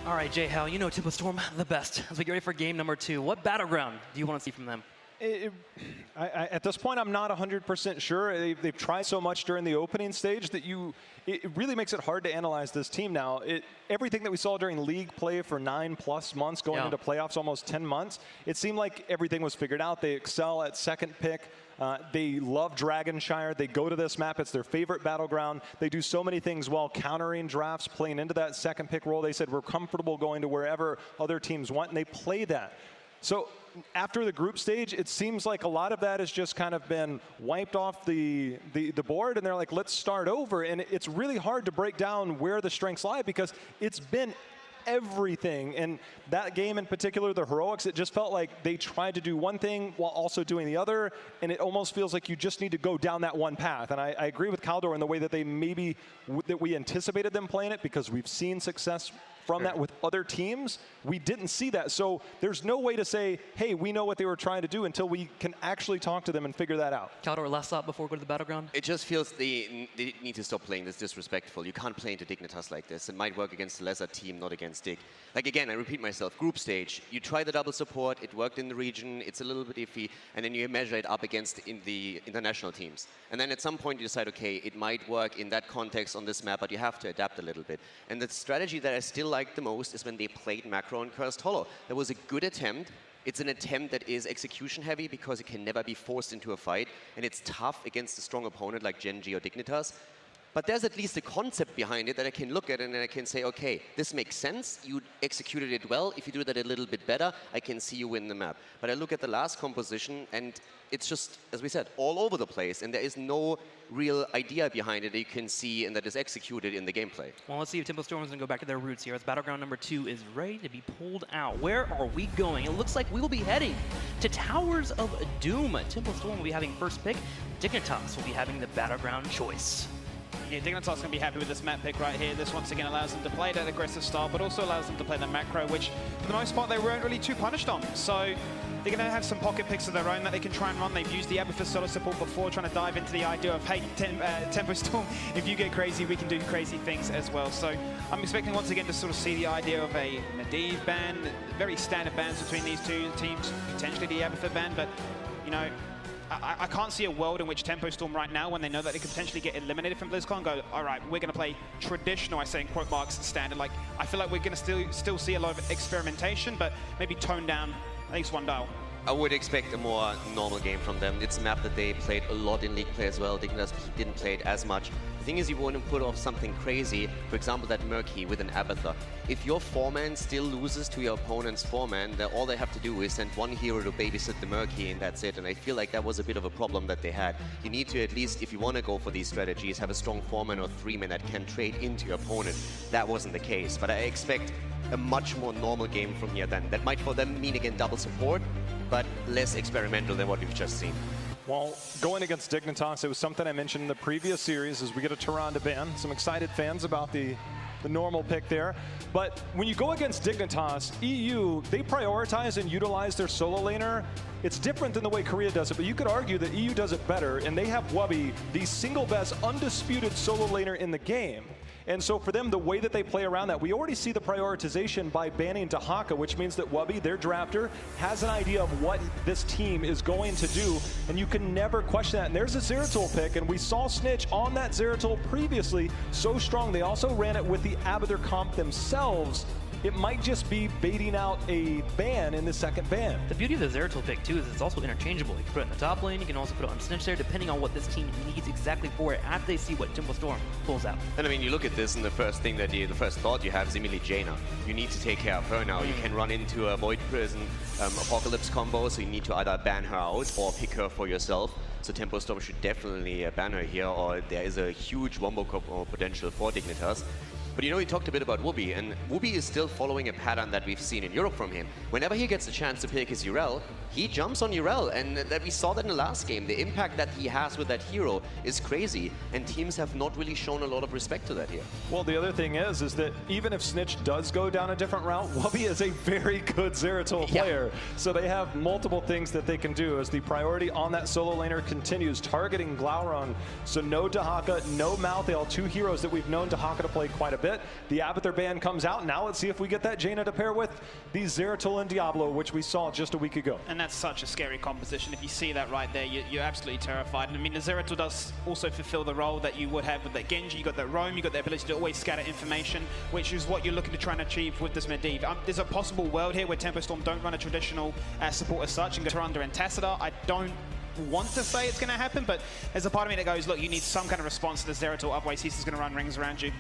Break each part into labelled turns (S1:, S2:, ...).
S1: All right, Jay, Hal, you know Tempo Storm the best. As we get ready for game number 2, what battleground do you want to see from them?
S2: At this point, I'm not 100% sure. They've tried so much during the opening stage that it really makes it hard to analyze this team now. Everything that we saw during league play for 9+ months, going into playoffs almost 10 months, it seemed like everything was figured out. They excel at second pick. They love Dragonshire. They go to this map. It's their favorite battleground. They do so many things well, countering drafts, playing into that second pick role. They said we're comfortable going to wherever other teams want, and they play that. So after the group stage, it seems like a lot of that has just kind of been wiped off the board, and they're like, let's start over. And it's really hard to break down where the strengths lie because it's been everything. And that game in particular, the Heroics, it just felt like they tried to do one thing while also doing the other, and it almost feels like you just need to go down that one path. And I agree with Kaldor in the way that they that we anticipated them playing it because we've seen success from that with other teams. We didn't see that. So there's no way to say, hey, we know what they were trying to do until we can actually talk to them and figure that out.
S1: Kaldor, last thought before we go to the battleground?
S3: It just feels they need to stop playing this disrespectful. You can't play into Dignitas like this. It might work against a lesser team, not against Dig. Like again, I repeat myself, group stage, you try the double support, it worked in the region, it's a little bit iffy, and then you measure it up against the international teams. And then at some point you decide, okay, it might work in that context on this map, but you have to adapt a little bit. And the strategy that I still like the most is when they played Macro and Cursed Hollow. That was a good attempt. It's an attempt that is execution heavy because it can never be forced into a fight, and it's tough against a strong opponent like Gen.G or Dignitas. But there's at least a concept behind it that I can look at and I can say, okay, this makes sense. You executed it well. If you do that a little bit better, I can see you win the map. But I look at the last composition and it's just, as we said, all over the place. And there is no real idea behind it that you can see and that is executed in the gameplay.
S1: Well, let's see if Tempo Storm is going to go back to their roots here as battleground number 2 is ready to be pulled out. Where are we going? It looks like we will be heading to Towers of Doom. Tempo Storm will be having first pick. Dignitas will be having the battleground choice.
S4: Yeah, Dignitas going to be happy with this map pick right here. This once again allows them to play that aggressive style, but also allows them to play the macro, which for the most part they weren't really too punished on. So they're going to have some pocket picks of their own that they can try and run. They've used the Abbot for solo support before, trying to dive into the idea of, hey, Tempo Storm, if you get crazy, we can do crazy things as well. So I'm expecting once again to sort of see the idea of a Medivh ban, very standard bans between these two teams, potentially the Abbot ban, but, you know, I can't see a world in which Tempo Storm right now, when they know that they could potentially get eliminated from BlizzCon, go, all right, we're going to play traditional, I say in quote marks, standard. Like, I feel like we're going to still see a lot of experimentation, but maybe tone down at least one dial.
S3: I would expect a more normal game from them. It's a map that they played a lot in League play as well. Dignitas didn't play it as much. The thing is, you want to put off something crazy, for example, that Murky with an Abathur. If your 4-man still loses to your opponent's 4-man, then all they have to do is send one hero to babysit the Murky, and that's it. And I feel like that was a bit of a problem that they had. You need to, at least, if you want to go for these strategies, have a strong 4-man or 3-man that can trade into your opponent. That wasn't the case, but I expect a much more normal game from here then. That might for them mean, again, double support, but less experimental than what we've just seen.
S2: Well, going against Dignitas, it was something I mentioned in the previous series as we get a Tyrande ban. Some excited fans about the normal pick there. But when you go against Dignitas, EU, they prioritize and utilize their solo laner. It's different than the way Korea does it, but you could argue that EU does it better, and they have Wubby, the single best undisputed solo laner in the game. And so for them, the way that they play around that, we already see the prioritization by banning Dahaka, which means that Wubby, their drafter, has an idea of what this team is going to do, and you can never question that. And there's a Zeratul pick, and we saw Snitch on that Zeratul previously, so strong. They also ran it with the Abathur comp themselves. It might just be baiting out a ban in the second ban.
S1: The beauty of the Zeratul pick, too, is it's also interchangeable. You can put it in the top lane, you can also put it on Snitch there, depending on what this team needs exactly for it, as they see what Tempo Storm pulls out.
S3: And I mean, you look at this, and the first thing that the first thought you have is immediately Jaina. You need to take care of her now. You can run into a Void Prison Apocalypse combo, so you need to either ban her out or pick her for yourself. So Tempo Storm should definitely ban her here, or there is a huge wombo potential for Dignitas. But you know, we talked a bit about Wubby, and Wubby is still following a pattern that we've seen in Europe from him. Whenever he gets a chance to pick his Urel, he jumps on Urel, and that we saw that in the last game. The impact that he has with that hero is crazy, and teams have not really shown a lot of respect to that here.
S2: Well, the other thing is that even if Snitch does go down a different route, Wubby is a very good Zeratul player. So they have multiple things that they can do as the priority on that solo laner continues, targeting Glaurung. So no Dahaka, no Malthael, two heroes that we've known Dahaka to play quite a bit. bit. The Abathur ban comes out. Now let's see if we get that Jaina to pair with the Zeratul and Diablo, which we saw just a week ago.
S4: And that's such a scary composition. If you see that right there, you're absolutely terrified. And I mean, the Zeratul does also fulfill the role that you would have with that Genji. You got that roam, you got the ability to always scatter information, which is what you're looking to try and achieve with this Medivh. There's a possible world here where Tempo Storm don't run a traditional support as such and go Tyrande and Tassadar. I don't want to say it's going to happen, but there's a part of me that goes, look, you need some kind of response to the Zeratul, otherwise he's just going to run rings around you.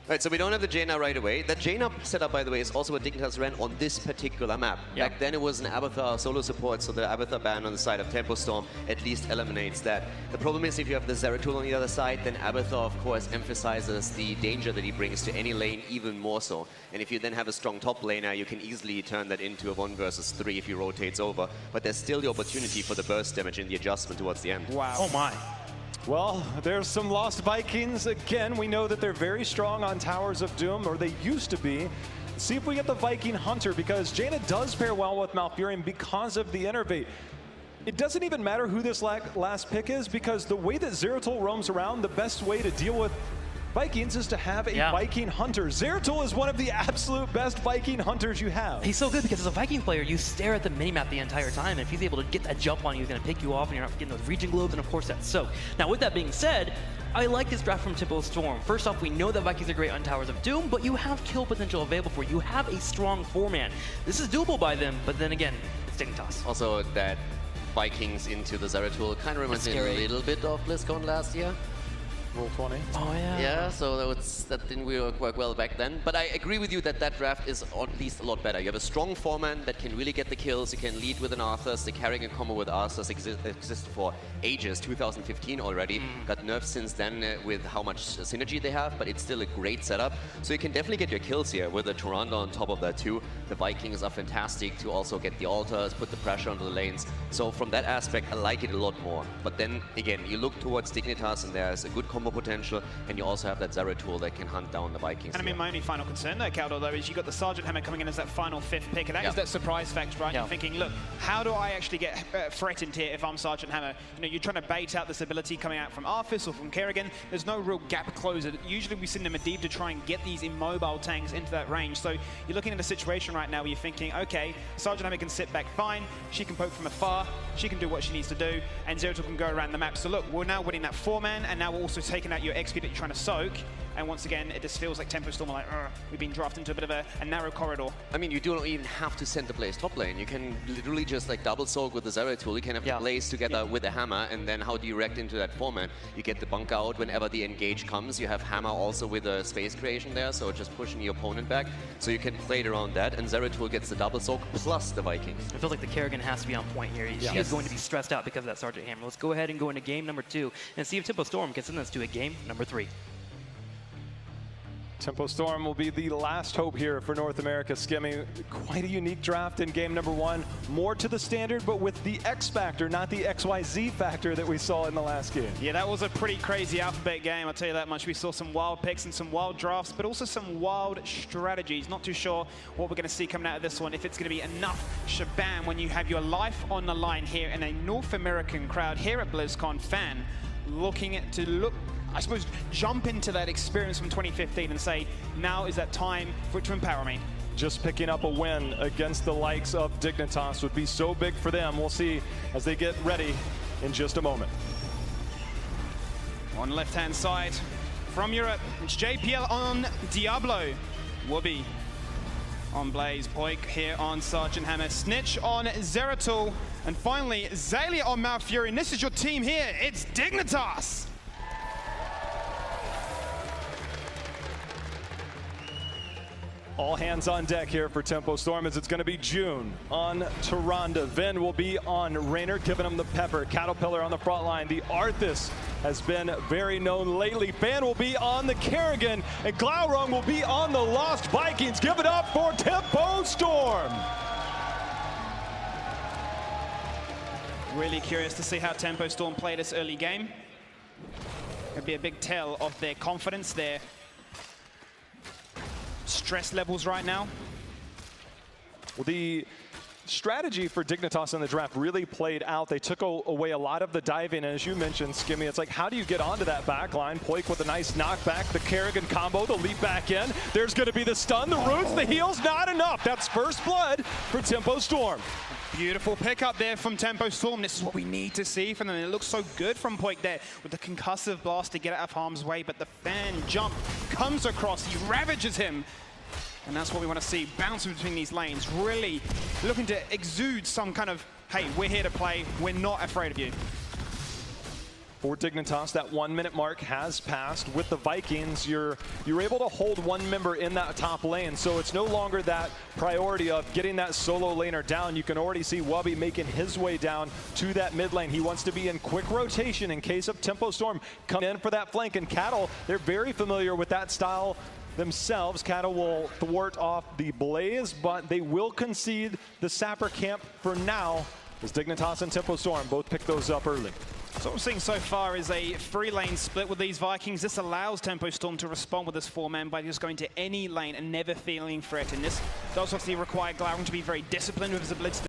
S3: Right, so we don't have the Jaina right away. That Jaina setup, by the way, is also what Dignitas ran on this particular map.
S1: Yep.
S3: Back then it was an Abathur solo support, so the Abathur ban on the side of Tempo Storm at least eliminates that. The problem is if you have the Zeratul on the other side, then Abathur, of course, emphasizes the danger that he brings to any lane even more so. And if you then have a strong top laner, you can easily turn that into a 1 versus 3 if he rotates over. But there's still the opportunity for the burst damage in the adjustment towards the end.
S4: Wow.
S1: Oh my.
S2: Well, there's some lost Vikings. Again, we know that they're very strong on Towers of Doom, or they used to be. See if we get the Viking Hunter, because Jaina does pair well with Malfurion because of the Innervate. It doesn't even matter who this last pick is, because the way that Zeratul roams around, the best way to deal with Vikings is to have a Viking Hunter. Zeratul is one of the absolute best Viking Hunters you have.
S1: He's so good because as a Viking player, you stare at the minimap the entire time, and if he's able to get that jump on you, he's going to pick you off, and you're not getting those region globes, and of course that's soak. Now with that being said, I like this draft from Tempo Storm. First off, we know that Vikings are great on Towers of Doom, but you have kill potential available for you. You have a strong 4-man. This is doable by them, but then again, it's Dignitas.
S3: Also, that Vikings into the Zeratul kind of reminds me a little bit of BlizzCon last year.
S2: Roll 20.
S1: Oh yeah.
S3: Yeah, so that didn't really work well back then. But I agree with you that that draft is at least a lot better. You have a strong 4-man that can really get the kills. You can lead with an Arthas. The carrying combo with Arthas existed for ages, 2015 already. Got nerfed since then with how much synergy they have, but it's still a great setup. So you can definitely get your kills here with the Tyrande on top of that too. The Vikings are fantastic to also get the altars, put the pressure onto the lanes. So from that aspect, I like it a lot more. But then again, you look towards Dignitas and there's a good combo potential, and you also have that Zeratul that can hunt down the Vikings.
S4: And I mean, my only final concern though, Caldor, though, is you got the Sergeant Hammer coming in as that final 5th pick, and that is that surprise factor, right? You're thinking, look, how do I actually get threatened here if I'm Sergeant Hammer? You know, you're trying to bait out this ability coming out from Arthas or from Kerrigan. There's no real gap closer. Usually we send a Medivh to try and get these immobile tanks into that range. So you're looking at a situation right now where you're thinking, okay, Sergeant Hammer can sit back fine, she can poke from afar, she can do what she needs to do, and Zeratul can go around the map. So look, we're now winning that 4-man, and now we're also taking out your XP that you're trying to soak. And once again, it just feels like Tempo Storm are like, we've been drafted into a bit of a narrow corridor. I
S3: mean, you don't even have to send the Blaze top lane. You can literally just like double soak with the Zeratul. You can have the Blaze together with the Hammer, and then how do you react into that 4-man? You get the bunker out whenever the engage comes. You have Hammer also with a space creation there, so just pushing your opponent back. So you can play it around that, and Zeratul gets the double soak plus the Vikings.
S1: I feel like the Kerrigan has to be on point here. She is going to be stressed out because of that Sergeant Hammer. Let's go ahead and go into game number 2 and see if Tempo Storm can send us to a game number 3.
S2: Tempo Storm will be the last hope here for North America. Skimming quite a unique draft in game number 1. More to the standard, but with the X factor, not the XYZ factor that we saw in the last game.
S4: Yeah, that was a pretty crazy alphabet game, I'll tell you that much. We saw some wild picks and some wild drafts, but also some wild strategies. Not too sure what we're going to see coming out of this one, if it's going to be enough shabam when you have your life on the line here in a North American crowd here at BlizzCon. Fan looking to I suppose, jump into that experience from 2015 and say, now is that time for it to empower me.
S2: Just picking up a win against the likes of Dignitas would be so big for them. We'll see as they get ready in just a moment.
S4: On the left-hand side from Europe, it's JPL on Diablo. Whoopi on Blaze, Poik here on Sergeant Hammer, Snitch on Zeratul, and finally Zalia on Malfurion. And this is your team here, it's Dignitas.
S2: All hands on deck here for Tempo Storm, as it's going to be June on Tyrande. Vin will be on Raynor, giving him the pepper. Caterpillar on the front line. The Arthas has been very known lately. Fan will be on the Kerrigan, and Glaurung will be on the Lost Vikings. Give it up for Tempo Storm.
S4: Really curious to see how Tempo Storm play this early game. It'd be a big tell of their confidence, their stress levels right now.
S2: Well, the strategy for Dignitas in the draft really played out. They took away a lot of the diving, and as you mentioned, Skimmy, it's like, how do you get onto that back line? Poik with a nice knockback, the Kerrigan combo, the leap back in. There's going to be the stun, the roots, the heals, not enough. That's first blood for Tempo Storm.
S4: Beautiful pickup there from Tempo Storm. This is what we need to see from them. It looks so good from Poik there with the concussive blast to get out of harm's way, but the fan jump comes across, he ravages him. And that's what we want to see, bounce between these lanes, really looking to exude some kind of, hey, we're here to play, we're not afraid of you.
S2: For Dignitas, that 1 minute mark has passed. With the Vikings, you're able to hold one member in that top lane, so it's no longer that priority of getting that solo laner down. You can already see Wubby making his way down to that mid lane. He wants to be in quick rotation in case of Tempo Storm come in for that flank. And Cattle, they're very familiar with that style themselves. Cattle will thwart off the Blaze, but they will concede the Sapper camp for now, as Dignitas and Tempo Storm both pick those up early.
S4: So what we're seeing so far is a 3-lane split with these Vikings. This allows Tempo Storm to respond with this 4-man by just going to any lane and never feeling threatened. This does obviously require Glaurung to be very disciplined with his ability to